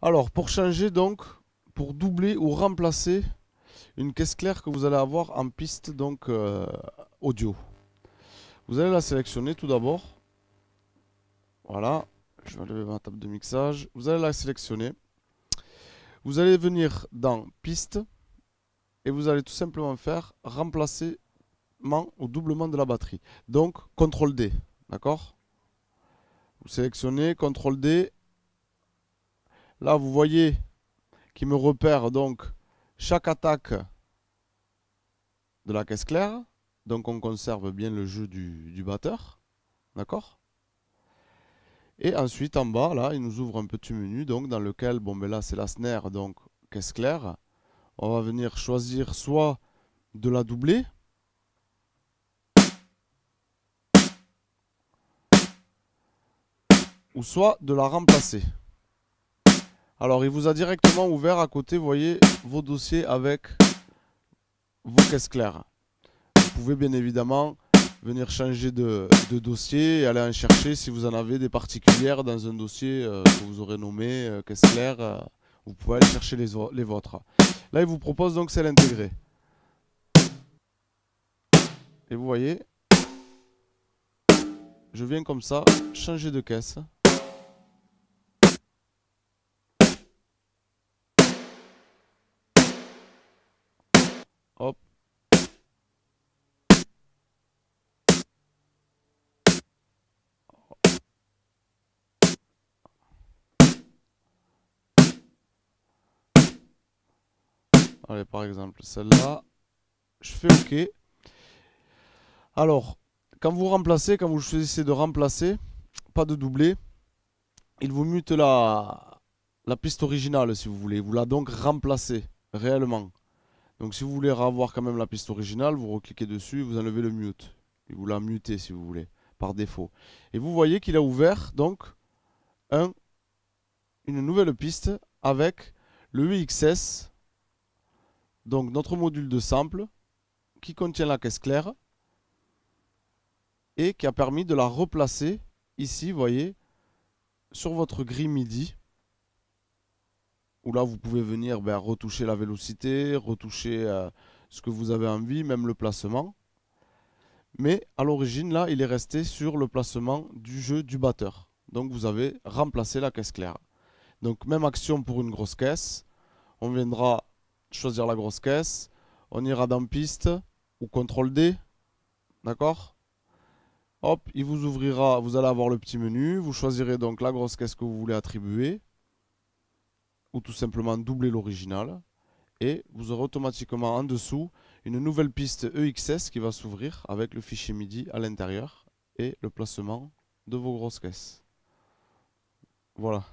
Alors, pour changer donc, pour doubler ou remplacer une caisse claire que vous allez avoir en piste donc audio. Vous allez la sélectionner tout d'abord. Voilà, je vais enlever ma table de mixage. Vous allez la sélectionner. Vous allez venir dans piste et vous allez tout simplement faire remplacement ou doublement de la batterie. Donc, CTRL D, d'accord? Vous sélectionnez CTRL D. Là, vous voyez qu'il me repère donc chaque attaque de la caisse claire. Donc on conserve bien le jeu du batteur. D'accord? Et ensuite en bas, là, il nous ouvre un petit menu donc, dans lequel, bon ben là c'est la snare, donc caisse claire. On va venir choisir soit de la doubler, ou soit de la remplacer. Alors il vous a directement ouvert à côté, vous voyez, vos dossiers avec vos caisses claires. Vous pouvez bien évidemment venir changer de dossier et aller en chercher si vous en avez des particulières dans un dossier que vous aurez nommé caisse claire. Vous pouvez aller chercher les vôtres. Là, il vous propose donc celle intégrée. Et vous voyez, je viens comme ça changer de caisse. Hop. Allez, par exemple, celle-là. Je fais OK. Alors, quand vous choisissez de remplacer, pas de doubler, il vous mute la piste originale si vous voulez. Vous la donc remplacez réellement. Donc si vous voulez revoir quand même la piste originale, vous recliquez dessus, vous enlevez le mute. Et vous la mutez si vous voulez, par défaut. Et vous voyez qu'il a ouvert donc une nouvelle piste avec le EXS, donc notre module de sample qui contient la caisse claire et qui a permis de la replacer ici, vous voyez, sur votre grille MIDI. Où là vous pouvez venir retoucher la vélocité, retoucher ce que vous avez envie, même le placement. Mais à l'origine, là, il est resté sur le placement du jeu du batteur. Donc vous avez remplacé la caisse claire. Donc même action pour une grosse caisse. On viendra choisir la grosse caisse. On ira dans piste ou CTRL D. D'accord? Hop, il vous ouvrira, vous allez avoir le petit menu. Vous choisirez donc la grosse caisse que vous voulez attribuer. Ou tout simplement doubler l'original. Et vous aurez automatiquement en dessous une nouvelle piste EXS qui va s'ouvrir avec le fichier MIDI à l'intérieur et le placement de vos grosses caisses. Voilà.